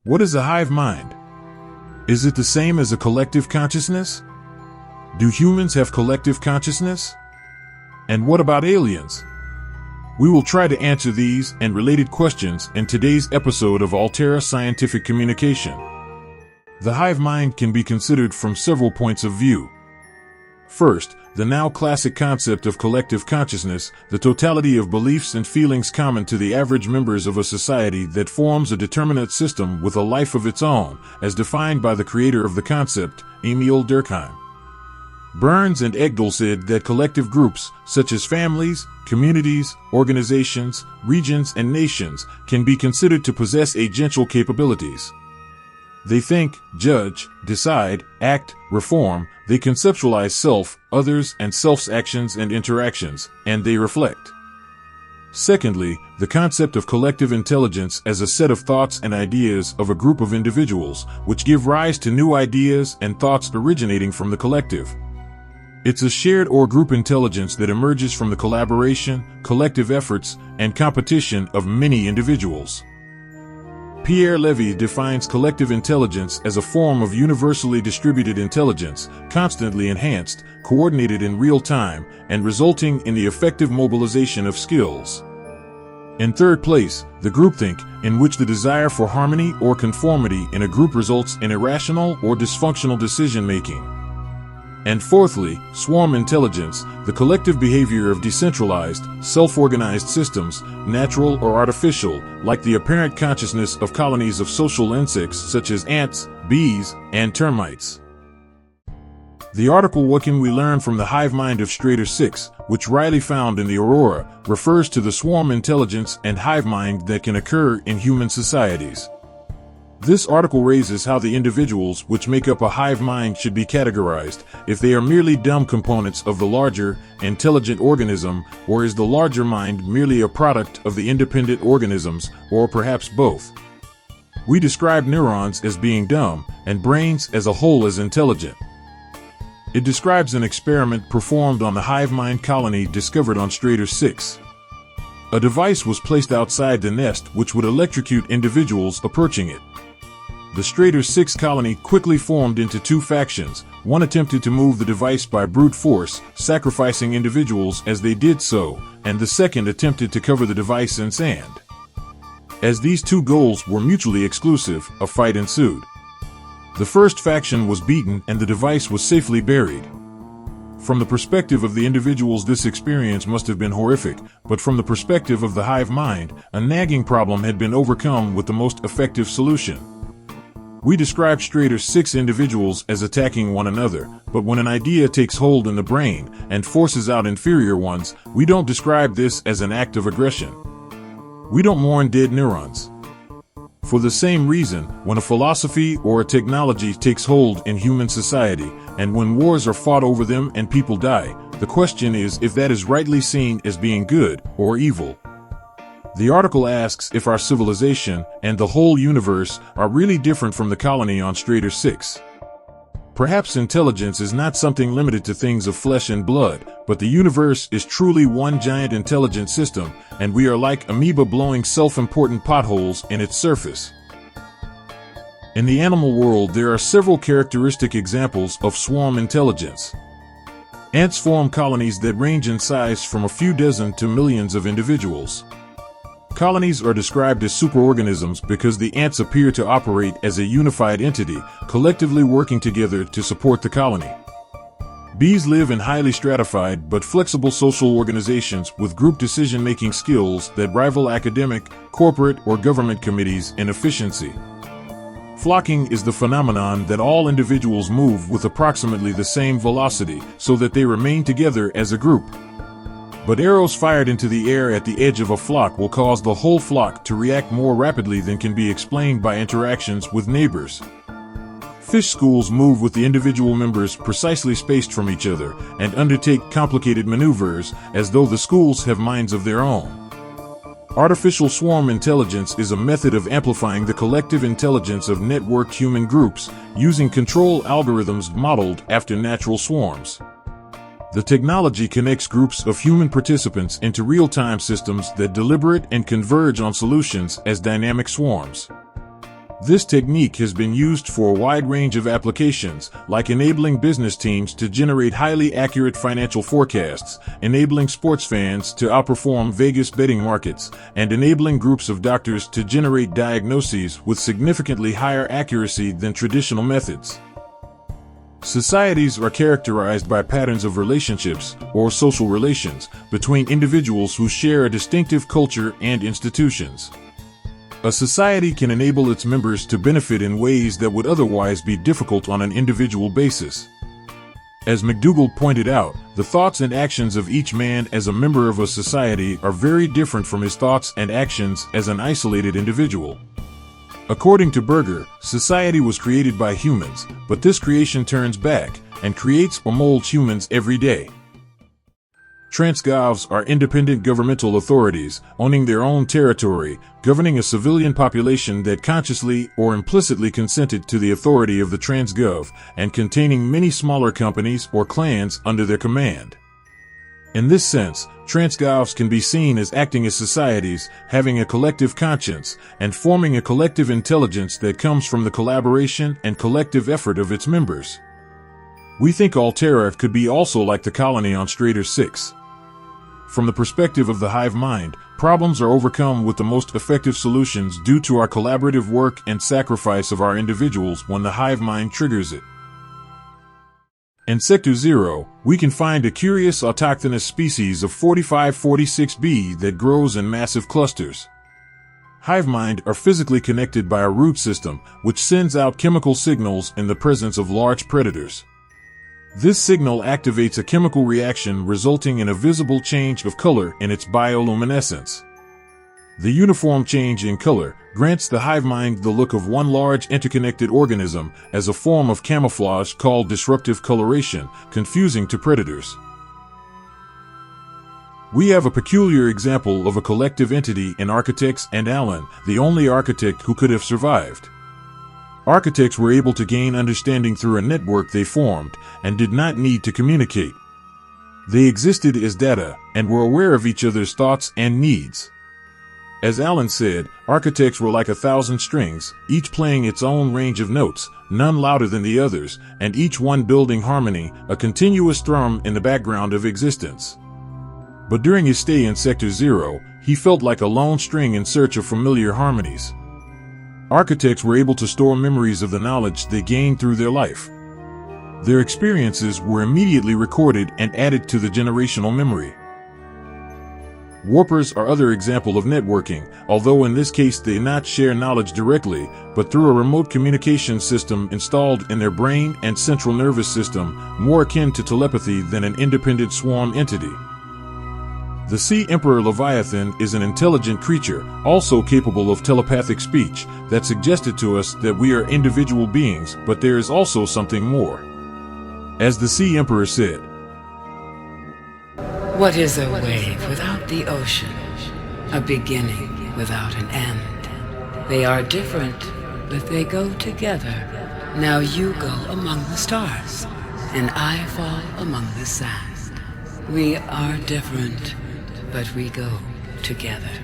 What is a hive mind? Is it the same as a collective consciousness? Do humans have collective consciousness? And what about aliens? We will try to answer these and related questions in today's episode of Altera Scientific Communication. The hive mind can be considered from several points of view. First, the now classic concept of collective consciousness, the totality of beliefs and feelings common to the average members of a society that forms a determinate system with a life of its own, as defined by the creator of the concept, Emil Durkheim. Burns and Egdal said that collective groups, such as families, communities, organizations, regions, and nations, can be considered to possess agential capabilities. They think, judge, decide, act, reform, they conceptualize self, others, and self's actions and interactions, and they reflect. Secondly, the concept of collective intelligence as a set of thoughts and ideas of a group of individuals, which give rise to new ideas and thoughts originating from the collective. It's a shared or group intelligence that emerges from the collaboration, collective efforts, and competition of many individuals. Pierre Levy defines collective intelligence as a form of universally distributed intelligence, constantly enhanced, coordinated in real time, and resulting in the effective mobilization of skills. In third place, the groupthink, in which the desire for harmony or conformity in a group results in irrational or dysfunctional decision-making. And fourthly, swarm intelligence, the collective behavior of decentralized, self-organized systems, natural or artificial, like the apparent consciousness of colonies of social insects such as ants, bees, and termites. The article What Can We Learn from the Hive Mind of Strader 6, which Riley found in the Aurora, refers to the swarm intelligence and hive mind that can occur in human societies. This article raises how the individuals which make up a hive mind should be categorized, if they are merely dumb components of the larger, intelligent organism, or is the larger mind merely a product of the independent organisms, or perhaps both. We describe neurons as being dumb, and brains as a whole as intelligent. It describes an experiment performed on the hive mind colony discovered on Strader 6. A device was placed outside the nest which would electrocute individuals approaching it. The Strader 6 colony quickly formed into two factions. One attempted to move the device by brute force, sacrificing individuals as they did so, and the second attempted to cover the device in sand. As these two goals were mutually exclusive, a fight ensued. The first faction was beaten and the device was safely buried. From the perspective of the individuals, this experience must have been horrific, but from the perspective of the hive mind, a nagging problem had been overcome with the most effective solution. We describe Strader 6 individuals as attacking one another, but when an idea takes hold in the brain and forces out inferior ones, we don't describe this as an act of aggression. We don't mourn dead neurons. For the same reason, when a philosophy or a technology takes hold in human society, and when wars are fought over them and people die, the question is if that is rightly seen as being good or evil. The article asks if our civilization and the whole universe are really different from the colony on Strader 6. Perhaps intelligence is not something limited to things of flesh and blood, but the universe is truly one giant intelligent system, and we are like amoeba blowing self-important potholes in its surface. In the animal world, there are several characteristic examples of swarm intelligence. Ants form colonies that range in size from a few dozen to millions of individuals. Colonies are described as superorganisms because the ants appear to operate as a unified entity, collectively working together to support the colony. Bees live in highly stratified but flexible social organizations with group decision-making skills that rival academic, corporate, or government committees in efficiency. Flocking is the phenomenon that all individuals move with approximately the same velocity so that they remain together as a group. But arrows fired into the air at the edge of a flock will cause the whole flock to react more rapidly than can be explained by interactions with neighbors. Fish schools move with the individual members precisely spaced from each other and undertake complicated maneuvers as though the schools have minds of their own. Artificial swarm intelligence is a method of amplifying the collective intelligence of networked human groups using control algorithms modeled after natural swarms. The technology connects groups of human participants into real-time systems that deliberate and converge on solutions as dynamic swarms. This technique has been used for a wide range of applications, like enabling business teams to generate highly accurate financial forecasts, enabling sports fans to outperform Vegas betting markets, and enabling groups of doctors to generate diagnoses with significantly higher accuracy than traditional methods. Societies are characterized by patterns of relationships, or social relations, between individuals who share a distinctive culture and institutions. A society can enable its members to benefit in ways that would otherwise be difficult on an individual basis. As McDougall pointed out, the thoughts and actions of each man as a member of a society are very different from his thoughts and actions as an isolated individual. According to Berger, society was created by humans, but this creation turns back and creates or molds humans every day. Transgovs are independent governmental authorities, owning their own territory, governing a civilian population that consciously or implicitly consented to the authority of the Transgov, and containing many smaller companies or clans under their command. In this sense, Transgovs can be seen as acting as societies, having a collective conscience, and forming a collective intelligence that comes from the collaboration and collective effort of its members. We think Alterra could be also like the colony on Strader 6. From the perspective of the hive mind, problems are overcome with the most effective solutions due to our collaborative work and sacrifice of our individuals when the hive mind triggers it. In Sector 0, we can find a curious autochthonous species of 4546b that grows in massive clusters. Hive mind are physically connected by a root system, which sends out chemical signals in the presence of large predators. This signal activates a chemical reaction resulting in a visible change of color in its bioluminescence. The uniform change in color grants the hive mind the look of one large interconnected organism as a form of camouflage called disruptive coloration, confusing to predators. We have a peculiar example of a collective entity in architects and Allen, the only architect who could have survived. Architects were able to gain understanding through a network they formed and did not need to communicate. They existed as data and were aware of each other's thoughts and needs. As Allen said, architects were like 1,000 strings, each playing its own range of notes, none louder than the others, and each one building harmony, a continuous thrum in the background of existence. But during his stay in Sector 0, he felt like a lone string in search of familiar harmonies. Architects were able to store memories of the knowledge they gained through their life. Their experiences were immediately recorded and added to the generational memory. Warpers are other example of networking, although in this case they not share knowledge directly, but through a remote communication system installed in their brain and central nervous system, more akin to telepathy than an independent swarm entity. The Sea Emperor Leviathan is an intelligent creature, also capable of telepathic speech, that suggested to us that we are individual beings, but there is also something more. As the Sea Emperor said, "What is a wave without the ocean? A beginning without an end. They are different, but they go together. Now you go among the stars, and I fall among the sand. We are different, but we go together."